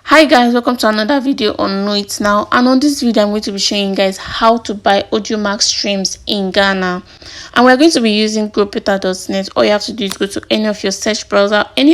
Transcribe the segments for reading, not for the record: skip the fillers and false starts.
Hi guys, welcome to another video on Know It Now, and on this video I'm going to be showing you guys how to buy Audiomack streams in Ghana, and we're going to be using growbetter.net. All you have to do is go to any of your search browser and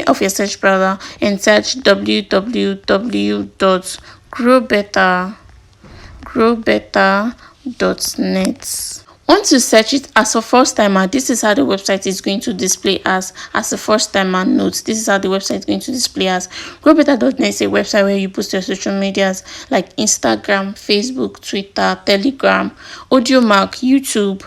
search www.growbetter.net. Once you search it as a first timer, this is how the website is going to display as a first timer note. This is how the website is going to display as. growbetter.net is a website where you post your social medias like Instagram, Facebook, Twitter, Telegram, Audiomack, YouTube,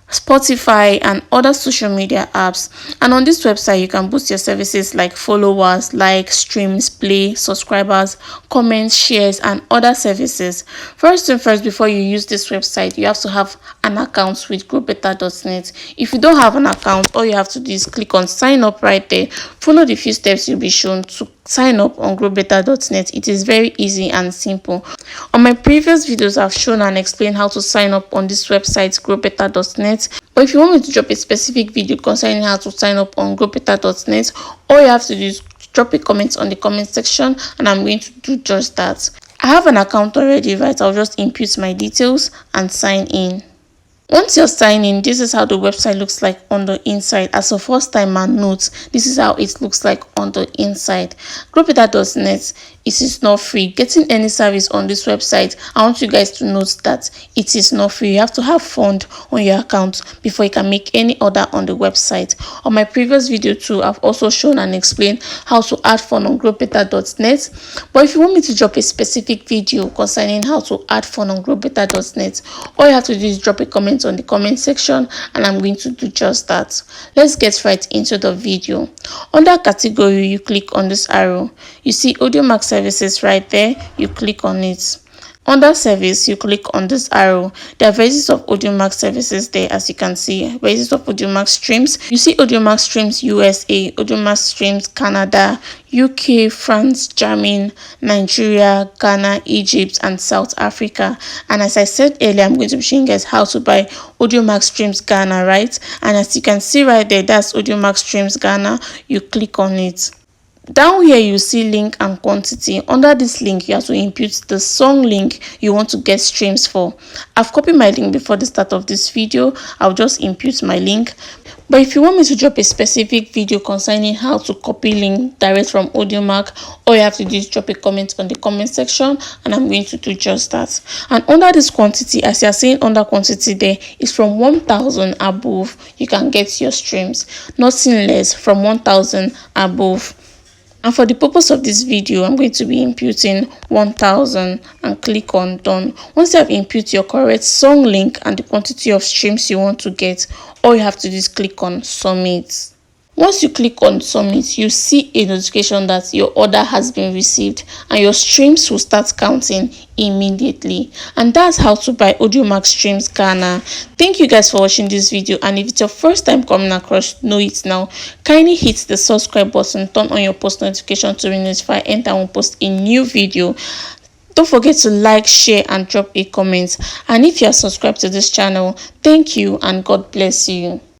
Spotify, and other social media apps. And on this website you can boost your services like followers, likes, streams, play, subscribers, comments, shares, and other services. First thing first, before you use this website, you have to have an account with growbetter.net. If you don't have an account, all you have to do is click on sign up right there. Follow the few steps you'll be shown to sign up on growbetter.net. It is very easy and simple. On my previous videos, I've shown and explained how to sign up on this website, growbetter.net. But if you want me to drop a specific video concerning how to sign up on growbetter.net, all you have to do is drop a comment on the comment section, and I'm going to do just that. I have an account already, right? I'll just input my details and sign in. Once you're signed in, this is how the website looks like on the inside. As a first timer note, this is how it looks like on the inside. growbetter.net, it is not free. Getting any service on this website, I want you guys to note that it is not free. You have to have fund on your account before you can make any order on the website. On my previous video too, I've also shown and explained how to add fund on growbetter.net. But if you want me to drop a specific video concerning how to add fund on growbetter.net, all you have to do is drop a comment on the comment section, and I'm going to do just that. Let's get right into the video. Under category, you click on this arrow. You see Audiomack services right there. You click on it. Under service, you click on this arrow. There are varieties of Audiomack services there, as you can see. Varieties of Audiomack streams. You see Audiomack streams USA, Audiomack streams Canada, UK, France, Germany, Nigeria, Ghana, Egypt, and South Africa. And as I said earlier, I'm going to be showing you guys how to buy Audiomack streams Ghana, right? And as you can see right there, that's Audiomack streams Ghana. You click on it. Down here you see link and quantity. Under this link you have to input the song link you want to get streams for. I've copied my link before the start of this video. I'll just input my link. But if you want me to drop a specific video concerning how to copy link direct from Audiomack, all you have to do is drop a comment on the comment section, and I'm going to do just that. And under this quantity, as you are seeing under quantity there, is from 1,000 above you can get your streams, nothing less, from 1,000 above. And for the purpose of this video, I'm going to be inputting 1,000 and click on done. Once you have input your correct song link and the quantity of streams you want to get, all you have to do is click on submit. Once you click on submit, you see a notification that your order has been received and your streams will start counting immediately. And that's how to buy Audiomack streams Ghana. Thank you guys for watching this video, and if it's your first time coming across Know It Now, kindly hit the subscribe button, turn on your post notification to be notified anytime we post a new video. Don't forget to like, share, and drop a comment. And if you are subscribed to this channel, thank you and God bless you.